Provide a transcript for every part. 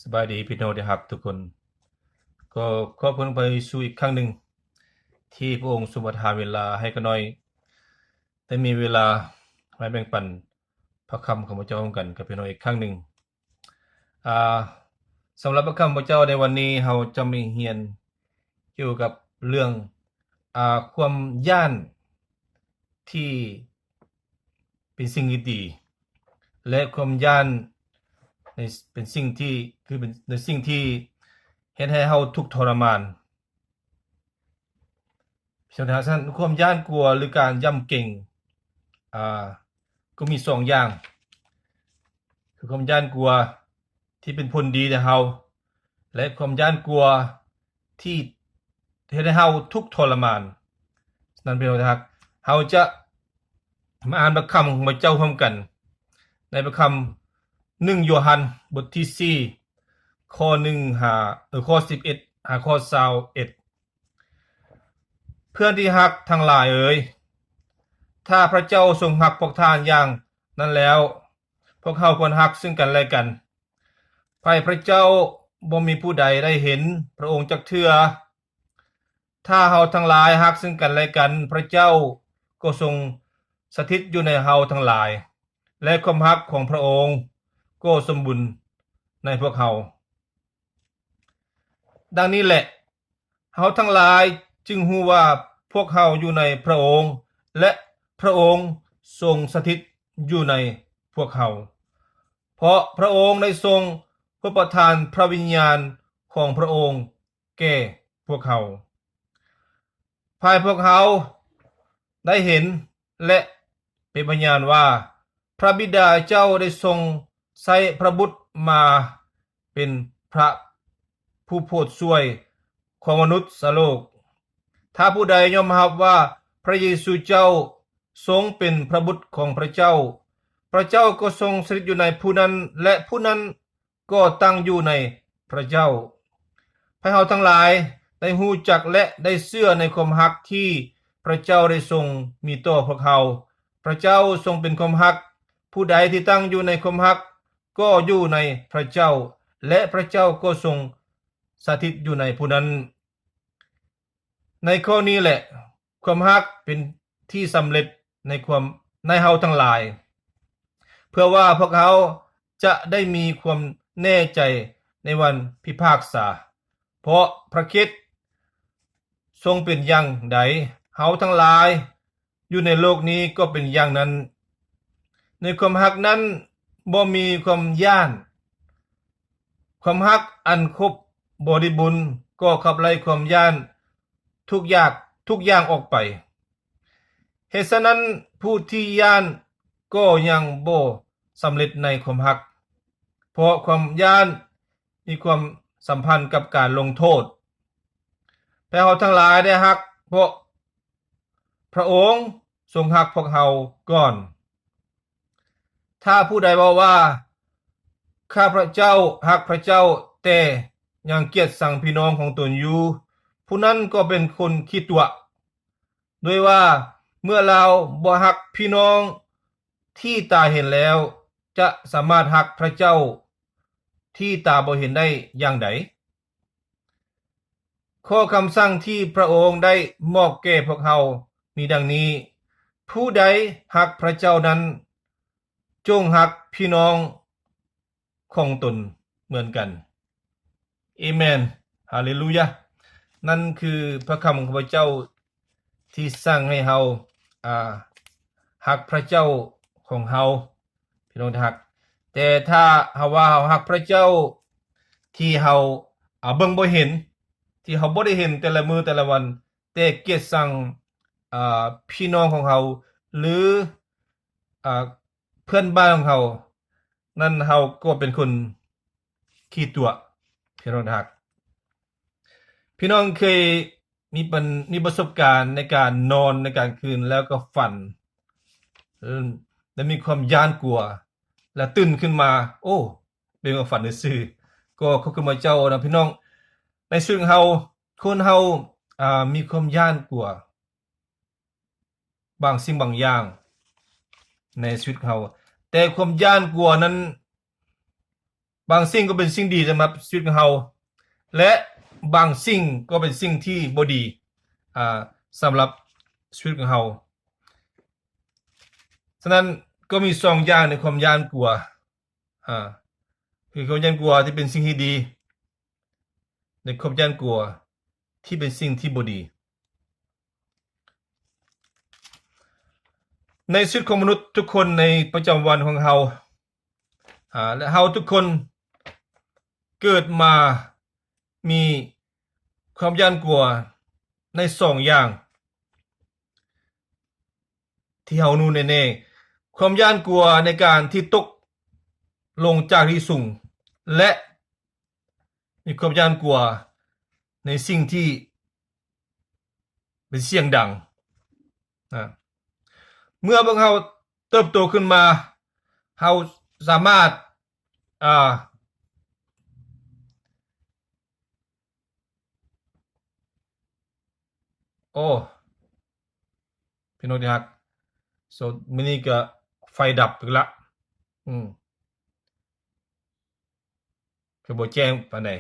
สบายดีพี่น้องนะครับทุกคนก็ขอบคุณไปสู่อีกครั้งหนึ่งที่พระองค์ทรงประทานเวลาให้กันหน่อยได้มีเวลามาแบ่งปันพระคำของพระเจ้าร่วมกันกับพี่น้องอีกครั้งหนึ่งอ่าสำหรับพระคำพระเจ้าในวันนี้เราจะมีเรียนเกี่ยวกับเรื่องความย่านที่เป็นสิ่งที่ดีและความย่านในเป็นสิ่งที่คือเป็นในสิ่งที่เฮ็ดให้เราทุกข์ทรมานฉะนั้นความย้านกลัวหรือการย่ำเก่งอ่าก็มี2อย่างคือความย้านกลัวที่เป็นผลดีแก่เราและความย้านกลัวที่เฮ็ดให้เราทุกข์ทรมานฉะนั้นพี่น้องครับเราจะมาอ่านพระคำของพระเจ้าพร้อมกันในพระคำ1โยฮันบทที่4ข้อ1ข้อ11ข้อ21เพื่อนที่ฮักทั้งหลายเอ๋ยถ้าพระเจ้าทรงฮักพวกท่านอย่างนั้นแล้วพวกเขาควรฮักซึ่งกันและกันภัยพระเจ้าบ่มีผู้ใดได้เห็นพระองค์จักเทื่อถ้าเฮาทั้งหลายฮักซึ่งกันและกันพระเจ้าก็ทรงสถิตอยู่ในเฮาทั้งหลายและความฮักของพระองค์ก็สมบูรณ์ในพวกเฮาดังนี้แหละเฮาทั้งหลายจึงรู้ว่าพวกเฮาอยู่ในพระองค์และพระองค์ทรงสถิตอยู่ในพวกเฮาเพราะพระองค์ได้ทรงประทานพระวิญญาณของพระองค์แก่พวกเฮาภายพวกเฮาได้เห็นและเป็นพยานว่าพระบิดาเจ้าได้ทรงใช้พระบุตรมาเป็นพระผู้โปรดช่วยของมนุษย์โลกถ้าผู้ใดยอมรับว่าพระเยซูเจ้าทรงเป็นพระบุตรของพระเจ้าพระเจ้าก็ทรงสถิตอยู่ในผู้นั้นและผู้นั้นก็ตั้งอยู่ในพระเจ้าให้เราทั้งหลายได้รู้จักและได้เชื่อในความรักที่พระเจ้าได้ทรงมีต่อพวกเราพระเจ้าทรงเป็นความรักผู้ใดที่ตั้งอยู่ในความรักก็อยู่ในพระเจ้าและพระเจ้าก็ทรงสถิตอยู่ในผู้นั้นในข้อนี้แหละความรักเป็นที่สำเร็จในเฮาทั้งหลายเพื่อว่าพวกเขาจะได้มีความแน่ใจในวันพิพากษาเพราะพระคริสต์ทรงเป็นอย่างใดเฮาทั้งหลายอยู่ในโลกนี้ก็เป็นอย่างนั้นในความรักนั้นบ่มีความย้านความรักอันครบบริบูรณ์ก็ขับไล่ความย้านทุกอย่างออกไปเหตุฉะนั้นผู้ที่ย้านก็ยังบ่สำเร็จในความรักเพราะความย้านมีความสัมพันธ์กับการลงโทษแต่เราทั้งหลายได้ฮักเพราะพระองค์ทรงฮักพวกเราก่อนถ้าผู้ใดว่าข้าพระเจ้าฮักพระเจ้าแต่ยังเกลียดสังพี่น้องของตนอยู่ผู้นั้นก็เป็นคนขี้ตัวด้วยว่าเมื่อเราบ่ฮักพี่น้องที่ตาเห็นแล้วจะสามารถฮักพระเจ้าที่ตาบ่เห็นได้อย่างใดข้อคำสั่งที่พระองค์ได้มอบแก่พวกเรามีดังนี้ผู้ใดฮักพระเจ้านั้นจงฮักพี่น้องของตนเหมือนกันเอเมนฮาเลลูยานั่นคือพระคำของพระเจ้าที่สั่งให้เฮาฮักพระเจ้าของเฮาพี่น้องฮักแต่ถ้าเฮาว่าเฮาฮักพระเจ้าที่เฮาเบิ่งบ่เห็นที่เฮาบ่ได้เห็นแต่ละมื้อแต่ละวันแต่เกลียดชังพี่น้องของเฮาหรือเพื่อนบ้านของเฮานั่นเฮาก็เป็นคนขี้ตัวพี่น้องฮักพี่น้องเคยมีประสบการณ์ในการนอนในกลางคืนแล้วก็ฝันและมีความย้านกลัวและตื่นขึ้นมาโอ้เป็นความฝันซื่อๆก็ขอบคุณพระเจ้านะพี่น้องในชีวิตเฮาคนเฮามีความย้านกลัวบางสิ่งบางอย่างในชีวิตเฮาแต่ความย้านกลัวนั้น บางสิ่งก็เป็นสิ่งดีสำหรับชีวิตของเราและบางสิ่งก็เป็นสิ่งที่บ่ดีสำหรับชีวิตของเราฉะนั้นก็มี2อย่างในความย่านกลัวคือความย่านกลัวที่เป็นสิ่งที่ดีในความย่านกลัวที่เป็นสิ่งที่บ่ดีในชีวิตของมนุษย์ทุกคนในประจำวันของเราและเราทุกคนเกิดมามีความย่านกลัวใน2อย่างที่เรารู้แน่ๆความย่านกลัวในการที่ตกลงจากที่สูงและมีความย่านกลัวในสิ่งที่เป็นเสียงดังเมื่อพวกเราเติบโตขึ้นมาเราสามารถพี่น้องที่รักมื้อนี้ก็ไฟดับอีกละก็บ่แจ้งปานใด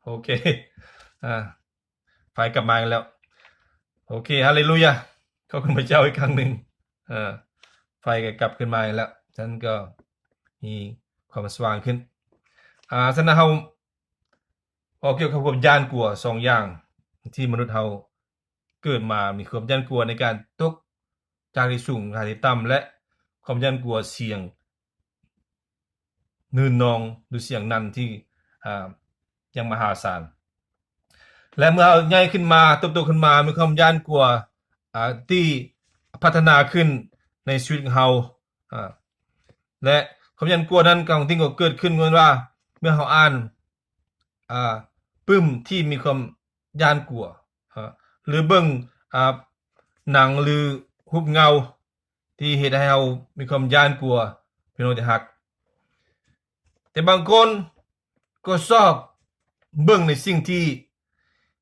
โอเคไฟกลับมาอีกแล้วโอเคฮาเลลูยาขอบคุณพระเจ้าอีกครั้งหนึ่งไฟก็กลับขึ้นมาอีกแล้วฉะนั้นก็มีความสว่างขึ้นฉะนั้นเราเกี่ยวกับความย่านกลัว2อย่างที่มนุษย์เราเกิดมามีความย่านกลัวในการตกจากที่สูงจากที่ต่ำและความย่านกลัวเสียงนื่นนองหรือเสียงนั้นที่ยังมหาศาลและเมื่อใหญ่ขึ้นมาเติบโตขึ้นมามีความย่านกลัวที่พัฒนาขึ้นในชีวิตของเราและความย่านกลัวนั้นก็ที่เกิดขึ้นว่าเมื่อเราอ่านปึ้มที่มีความย่านกลัวหรือเบิ่งหนังหรือรูปเงาที่เฮ็ดให้เรามีความย่านกลัวพี่น้องที่รักแต่บางคนก็ชอบเบิ่งในสิ่งที่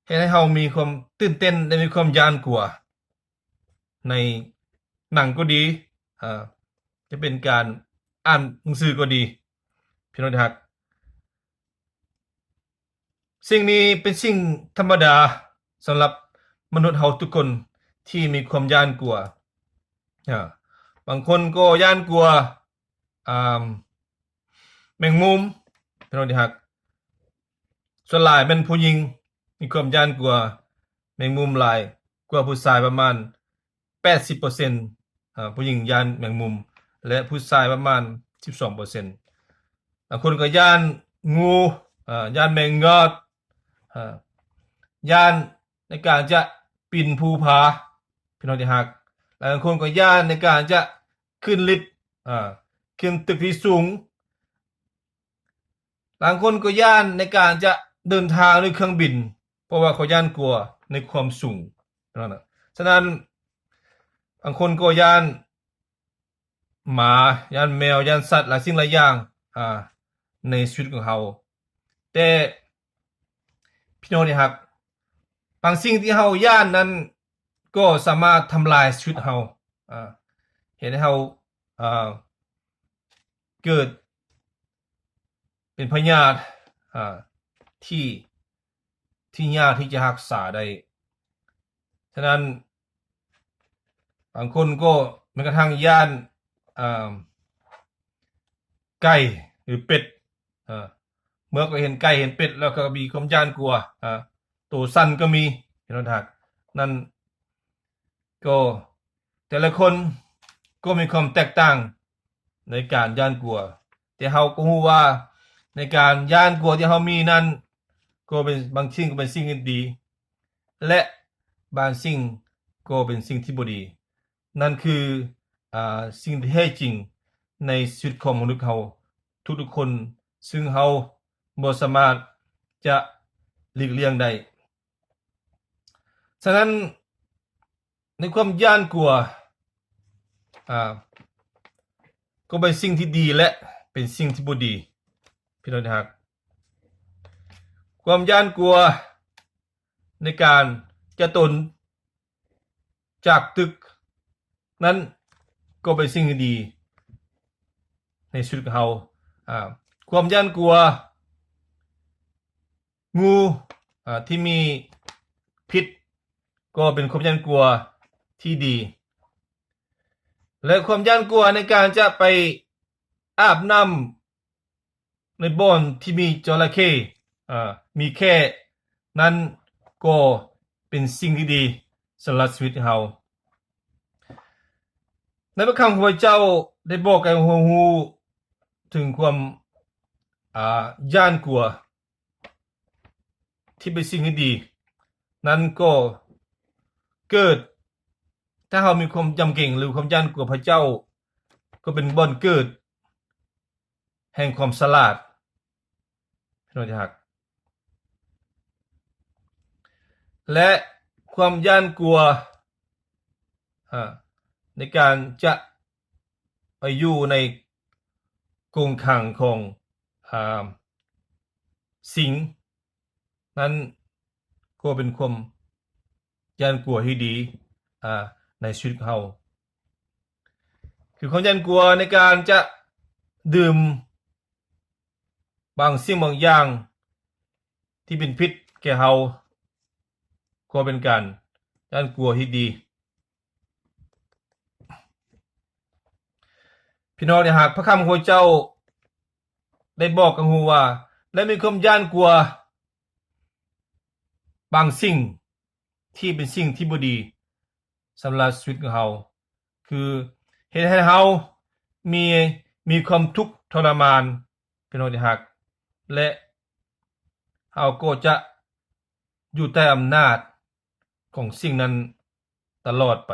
เฮ็ดให้เรามีความตื่นเต้นและมีความย่านกลัวในหนังก็ดีจะเป็นการอ่านหนังสือก็ดีพี่น้องที่รักสิ่งนี้เป็นสิ่งธรรมดาสำหรับมนุษย์เราทุกคนที่มีความย่านกลัวบางคนก็ย่านกลัวแมงมุมพี่น้องที่รักส่วนหลายเป็นผู้หญิงมีความย่านกลัวแมงมุมหลายกว่าผู้ชายประมาณ 80% ผู้หญิงย่านแมงมุมและผู้ชายประมาณ 12% บางคนก็ย่านงูย่านแมงงอดย่านในการจะปีนภูผาพี่น้องที่รักบางคนก็ย่านในการจะขึ้นลิฟต์ขึ้นตึกที่สูงบางคนก็ย่านในการจะเดินทางด้วยเครื่องบินเพราะว่าเขาย่านกลัวในความสูงฉะนั้นบางคนก็ย่านหมาย่านแมวย่านสัตว์หลายสิ่งหลายอย่างในชีวิตของเขาแต่พี่น้องที่รักบางสิ่งที่เฮาย่านนั้นก็สามารถทำลายชีวิตเฮาเห็นให้เฮาเกิดเป็นพยาธิที่ยากที่จะรักษาได้ฉะนั้นบางคนก็แม้กระทั่งย่านไก่หรือเป็ดเมื่อก็เห็นไก่เห็นเป็ดแล้วก็มีความย่านกลัวตัวสั้นก็มีพี่น้องทักนั่นก็แต่ละคนก็มีความแตกต่างในการย่านกลัวแต่เฮาก็รู้ว่าในการย่านกลัวที่เฮามีนั้นก็เป็นบางสิ่งก็เป็นสิ่งที่ดีและบางสิ่งก็เป็นสิ่งที่บ่ดีนั่นคือสิ่งที่แท้จริงในชีวิตของมนุษย์เฮาทุกๆคนซึ่งเฮาบ่สามารถจะหลีกเลี่ยงได้ฉะนั้นในความย่านกลัวก็เป็นสิ่งที่ดีและเป็นสิ่งที่บ่ดีพี่น้องครับความย่านกลัวในการจะตนจากตึกนั้นก็เป็นสิ่งที่ดี ในชีวิตของเราความย่านกลัวงูที่มีพิษก็เป็นความย่านกลัวที่ดีและความย่านกลัวในการจะไปอาบน้ำในบ่อนที่มีจระเข้มีแค่นั้นก็เป็นสิ่งที่ดีสำหรับชีวิตเราในพระคำของพระเจ้าได้บอกให้เรารู้ถึงความย่านกลัวที่เป็นสิ่งที่ดีนั้นก็เกิดถ้าเรามีความจำเก่งหรือความย่านกลัวพระเจ้าก็เป็นบ่อนเกิดแห่งความฉลาดพี่น้องที่รักและความย่านกลัวในการจะไปอยู่ในกรงขังของสิงนั้นก็เป็นความย่านกลัวที่ดีในชีวิตเราคือความย่านกลัวในการจะดื่มบางสิ่งบางอย่างที่เป็นพิษแก่เราก็เป็นการย่านกลัวที่ดีพี่น้องหากพระคำของเจ้าได้บอกกับเราว่าและมีความย่านกลัวบางสิ่งที่เป็นสิ่งที่บ่ดีสำหรับชีวิตของเราคือเฮ็ดให้เรามีความทุกข์ทรมานพี่น้องที่รักและเราก็จะอยู่ใต้อำนาจของสิ่งนั้นตลอดไป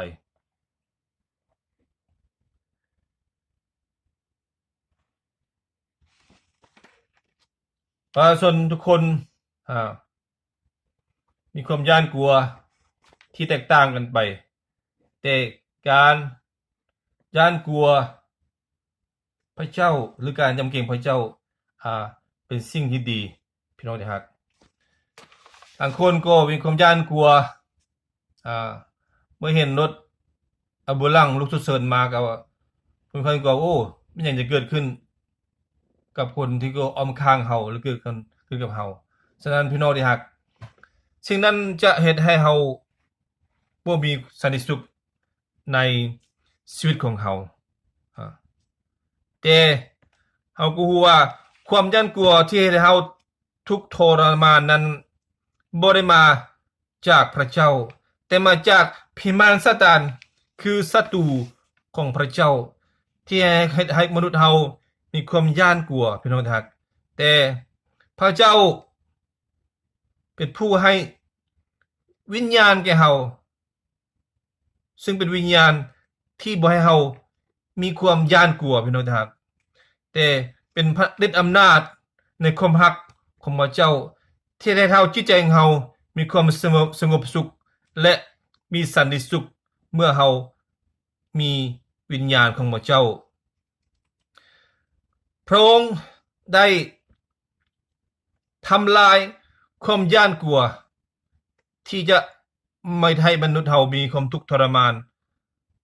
ประชาชนทุกคนมีความย่านกลัวที่แตกต่างกันไปแต่การย่านกลัวพระเจ้าหรือการจำเกรงพระเจ้าเป็นสิ่งที่ดีพี่น้องที่รักบางคนก็มีความย่านกลัวเมื่อเห็นรถอัมบูลันซ์ลุกฉุกเฉินมาก็คนคนก็โอ้มันยังจะเกิดขึ้นกับคนที่ก็อ้อมข้างเฮาหรือเกิดขึ้นกับเฮาฉะนั้นพี่น้องที่รักสิ่งนั้นจะเฮ็ดให้เฮาบ่มีสันติสุขในชีวิตของเฮาแต่เฮาก็รู้ว่าความย่านกลัวที่เฮ็ดให้เฮาทุกข์ทรมานนั้นบ่ได้มาจากพระเจ้าแต่มาจากพิมานซาตานคือศัตรูของพระเจ้าที่ให้มนุษย์เฮามีความย่านกลัวพี่น้องทักแต่พระเจ้าเป็นผู้ให้วิญญาณแก่เฮาซึ่งเป็นวิญญาณที่บ่ให้เฮามีความย่านกลัวพี่น้องทักแต่เป็นพระฤทธิ์อำนาจในความรักของพระเจ้าที่ให้เฮาจิตใจของเฮามีความสงบสุขและมีสันติสุขเมื่อเฮามีวิญญาณของพระเจ้าพระองค์ได้ทำลายความย่านกลัวที่จะไม่ให้มนุษย์เฮามีความทุกข์ทรมาน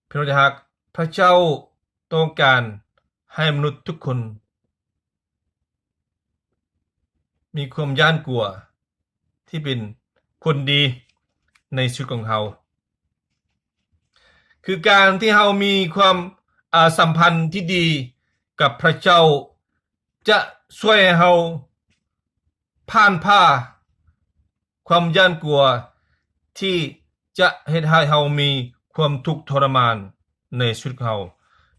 พี่น้องที่รักพระเจ้าต้องการให้มนุษย์ทุกคนมีความย่านกลัวที่เป็นคนดีในชีวิตของเฮาคือการที่เฮามีความสัมพันธ์ที่ดีกับพระเจ้าจะช่วยให้เฮาผ่านผ้าความย่านกลัวที่จะเฮ็ดให้เฮามีความทุกข์ทรมานในชีวิตเฮา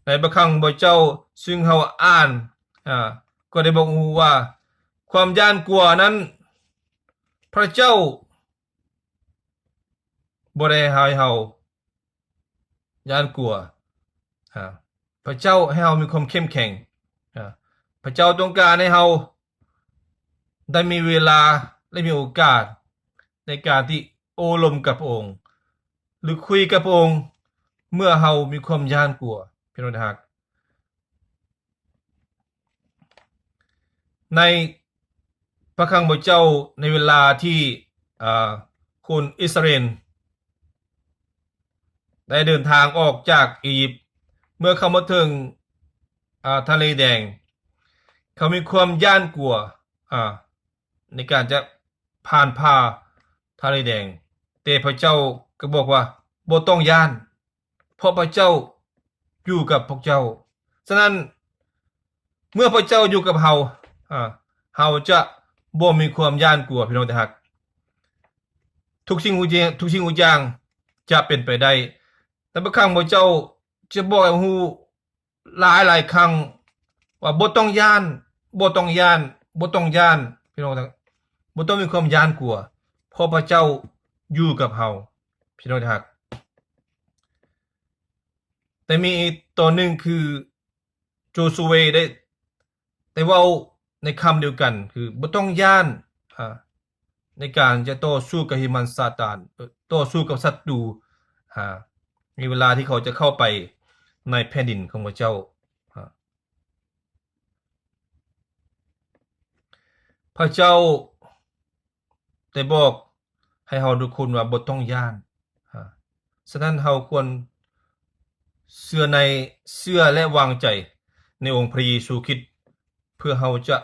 ในบางครั้งพระเจ้าซึ่งเฮาอ่านก็ได้บอกว่าความย่านกลัวนั้นพระเจ้าบ่ได้ให้เฮาย่านกลัวพระเจ้าให้เฮามีความเข้มแข็งพระเจ้าต้องการให้เฮาได้มีเวลาและมีโอกาสในการที่โอ้ลมกับพระองค์หรือคุยกับพระองค์เมื่อเฮามีความย่านกลัวพี่น้องรักในพระคัมภีร์เจ้าในเวลาที่คนอิสราเอลได้เดินทางออกจากอียิปต์เมื่อเข้ามาถึง ทะเลแดงเขามีความย่านกลัวในการจะผ่านทะเลแดงแต่พระเจ้าก็บอกว่าบ่ต้องย่านเพราะพระเจ้าอยู่กับพวกเจ้าฉะนั้นเมื่อพระเจ้าอยู่กับเฮาเฮาจะบ่มีความย่านกลัวพี่น้องที่รักทุกสิ่งทุกสิ่งทุกอย่างจะเป็นไปได้แต่บางครั้งพระเจ้าจะบอกให้ฮู้หลายครั้งว่าบ่ต้องย่านบ่ต้องย่านบ่ต้องย่านพี่น้องบ่ต้องมีความย่านกลัวเพราะพระเจ้าอยู่กับเฮาพี่น้องที่รักแต่มีอีกตัวหนึ่งคือโจซูเวได้เว้าในคำเดียวกันคือบ่ต้องย่านในการจะต่อสู้กับหิมันซาตานต่อสู้กับศัตรูในเวลาที่เขาจะเข้าไปในแผ่นดินของพระเจ้าพระเจ้าได้บอกให้เฮาทุกคนว่าบ่ต้องย่านฉะนั้นเฮาควรเชื่อและวางใจในองค์พระเยซูคริสต์เพื่อเฮาจะ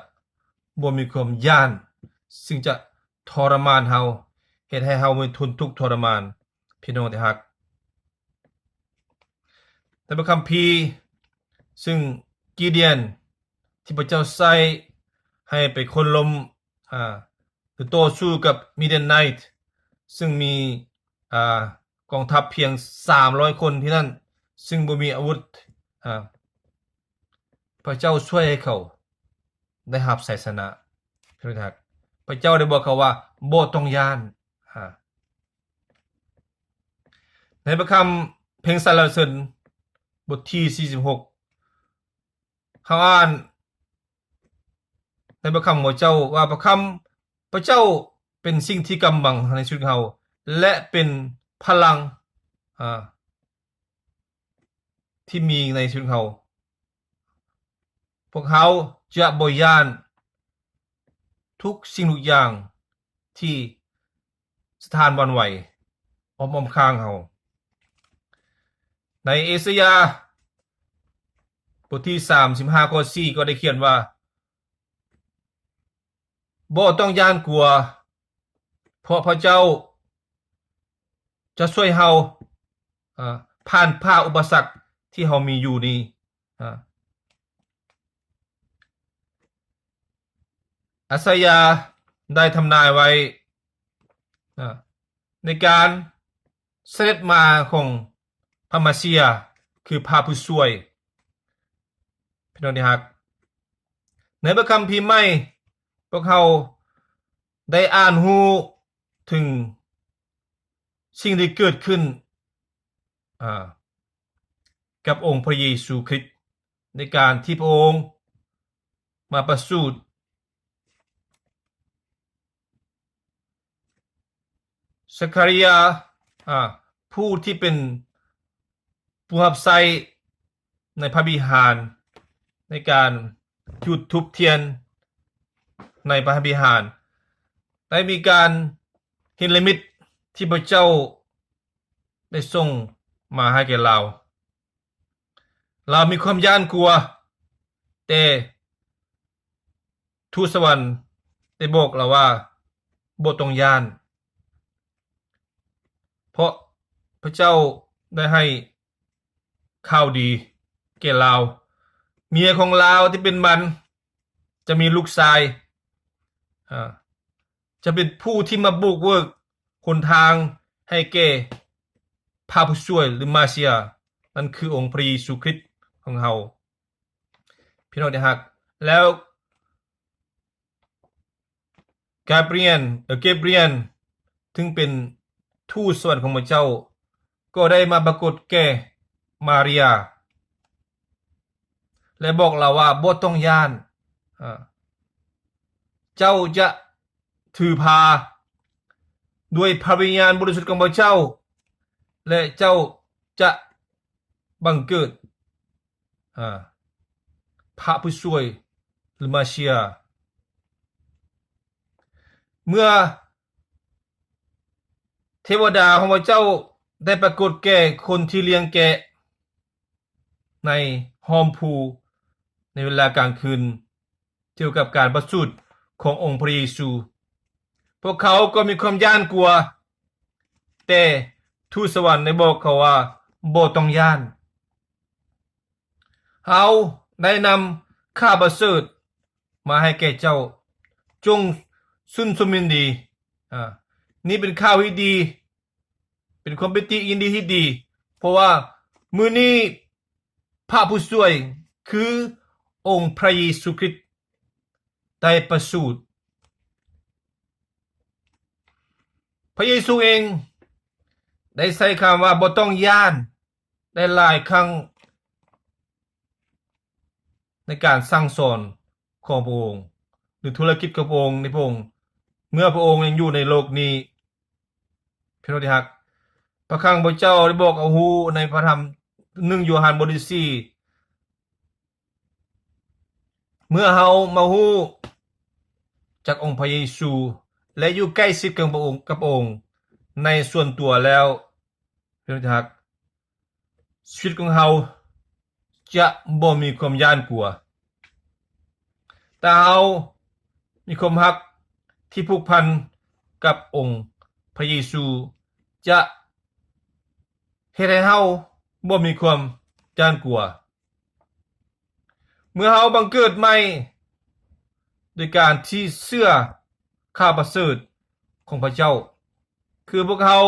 บ่มีความย่านซึ่งจะทรมานเฮาเฮ็ดให้เฮามีทนทุกข์ทรมานพี่น้องที่รักในพระคัมภีร์ซึ่งกิเดียนที่พระเจ้าใส่ให้ไปคนลมหรือต่อสู้กับมิเดียนไนท์ซึ่งมีกองทัพเพียง300คนที่นั่นซึ่งบ่มีอาวุธพระเจ้าช่วยให้เขาได้รับชัยชนะพี่น้องครับพระเจ้าได้บอกเขาว่าบ่ต้องย่านในพระคำเพลงสรรเสริญบทที่46เขาอ่านในพระคำของเจ้าว่าพระเจ้าเป็นสิ่งที่กำบังในชีวิตเขาและเป็นพลังที่มีในชีวิตเขาพวกเขาจะบ่ย่านทุกสิ่งทุกอย่างที่สถานวันไหวอ้อมข้างเขาในเอสยาห์บทที่35ข้อ4ก็ได้เขียนว่าบ่ต้องย่านกลัวเพราะพระเจ้าจะช่วยเฮาผ่านอุปสรรคที่เฮามีอยู่นี้อิสยาห์ได้ทำนายไว้ในการเสด็จมาของพระเมสสิยาคือพระผู้ช่วยพี่น้องที่รักในพระคัมภีร์ใหม่พวกเราได้อ่านรู้ถึงสิ่งที่เกิดขึ้นกับองค์พระเยซูคริสต์ในการที่พระองค์มาประสูติซักคาริยาผู้ที่เป็นผู้รับใช้ในพระวิหารในการจุดธูปเทียนในพระวิหารได้มีการเห็นนิมิตที่พระเจ้าได้ส่งมาให้แก่เรามีความย่านกลัวแต่ทูตสวรรค์ได้บอกเราว่าบ่ต้องย่านเพราะพระเจ้าได้ให้ข่าวดีแก่เราเมียของเราที่เป็นมันจะมีลูกชายจะเป็นผู้ที่มาบุกเบิกหนทางให้แก่พระผู้ช่วยหรือมาเสียนั่นคือองค์พระเยซูคริสต์ของเราพี่น้องที่รักแล้วกาเบรียลถึงเป็นทูตสวรรค์ของพระเจ้าก็ได้มาปรากฏแก่มารียาและบอกเราว่าบ่ต้องย่านเจ้าจะถือพาด้วยพระวิญญาณบริสุทธิ์ของพระเจ้าและเจ้าจะบังเกิดพระผู้ช่วยหรือมาเชียเมื่อเทวดาของพระเจ้าได้ปรากฏแก่คนที่เลี้ยงแกะในหอมผู ในเวลากลางคืนเกี่ยวกับการประสูติขององค์พระเยซูพวกเขาก็มีความย่านกลัวแต่ทูตสวรรค์ได้บอกเขาว่าบ่ต้องย่านเฮาได้นำข้าประเสริฐมาให้แก่เจ้าจงสุนสมินดีนี่เป็นข่าวที่ดีเป็นความเป็นยินดีที่ดีเพราะว่ามื้อนี้พระผู้ช่วยคือองค์พระเยซูคริสต์ได้ประสูติพระเยซูเองได้ใช้คำว่าบ่ต้องย่านได้หลายครั้งในการสั่งสอนของพระองค์หรือธุรกิจของพระองค์ในพระองค์เมื่อพระองค์ยังอยู่ในโลกนี้พี่น้องที่รักพระคังพระเจ้าได้บอกเอาฮู้ในพระธรรม1โยฮันบทที่4เมื่อเฮามาฮู้จากองค์พระเยซูและอยู่ใกล้ชิดกับพระองค์ในส่วนตัวแล้วพี่น้องที่รักชีวิตของเฮาจะบ่มีความย่านกลัวแต่เฮามีความรักที่ผูกพันกับองค์พระเยซูจะเฮ็ดให้เฮาบ่มีความย่านกลัวเมื่อเฮาบังเกิดใหม่ด้วยการที่เชื่อข่าวประเสริฐของพระเจ้าคือพวกเขา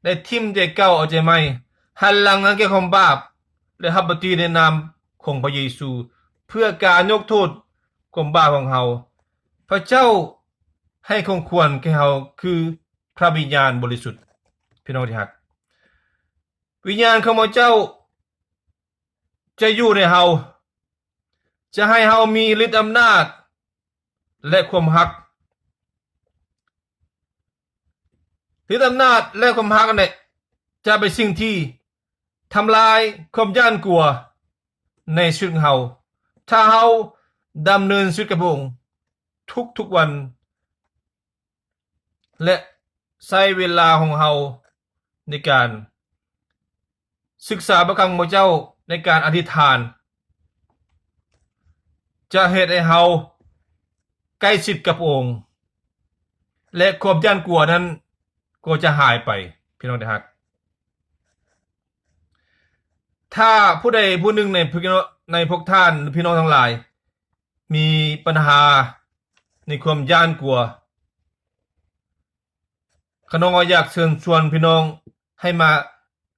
ได้ทิ่มใจเก่าเอาใจใหม่หันหลังแก่ความบาปและรับบัพติศในนามของพระเยซูเพื่อการยกโทษความบาปของเขาพระเจ้าให้คงควรแก่เขาคือพระวิญญาณบริสุทธิ์พี่น้องที่รักวิญญาณของพระเจ้าจะอยู่ในเราจะให้เรามีฤทธิ์อำนาจและความรักฤทธิ์อำนาจและความรักนั่นแหละจะเป็นสิ่งที่ทำลายความย่านกลัวในชีวิตของเราถ้าเราดำเนินชีวิตกับพระองค์ทุกๆวันและใช้เวลาของเราในการศึกษาพระคำของเจ้าในการอธิษฐานจะเฮ็ดให้เราใกล้ชิดกับพระองค์และความย่านกลัวนั้นก็จะหายไปพี่น้องที่รักถ้าผู้ใดผู้หนึ่งในพวกท่านหรือพี่น้องทั้งหลายมีปัญหาในความย่านกลัวข้าน้องอยากเชิญชวนพี่น้องให้มา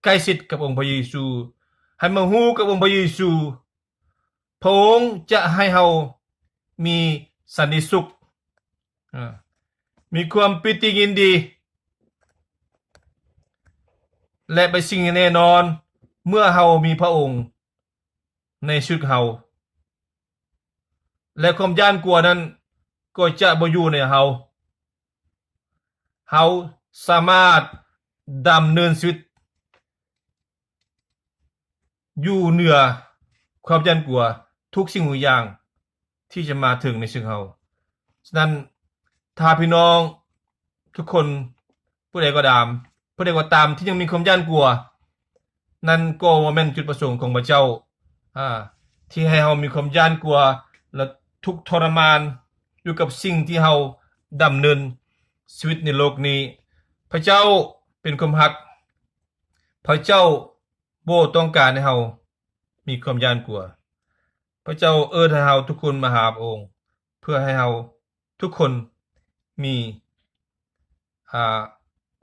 ใกล้ชิดกับองค์พระเยซูให้มาฮู้กับองค์พระเยซูพระองค์จะให้เรามีสันติสุขมีความปิติยินดีและเป็นสิ่งแน่นอนเมื่อเรามีพระองค์ในชีวิตเราและความย่านกลัวนั้นก็จะบ่อยู่ในเราสามารถดำเนินชีวิตอยู่เหนือความย่านกลัวทุกสิ่งทุกอย่างที่จะมาถึงในชีวิตเราฉะนั้นถ้าพี่น้องทุกคนผู้ใดก็ตามที่ยังมีความย่านกลัวนั่นก็บ่แม่นจุดประสงค์ของพระเจ้าที่ให้เรามีความย่านกลัวและทุกข์ทรมานอยู่กับสิ่งที่เราดำเนินชีวิตในโลกนี้พระเจ้าเป็นความรักพระเจ้าบ่ต้องการให้เรามีความย่านกลัวพระเจ้าเอิ้นให้เราทุกคนมาหาพระองค์เพื่อให้เราทุกคนมี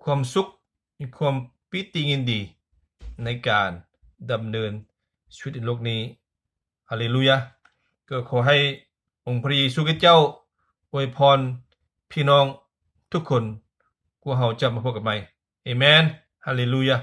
ความสุขมีความปิติยินดีในการดำเนินชีวิตในโลกนี้ฮาเลลูยาก็ขอให้องค์พระเยซูคริสต์เจ้าอวยพรพี่น้องทุกคนกว่าเราจะมาพบกันใหม่อาเมนฮาเลลูยา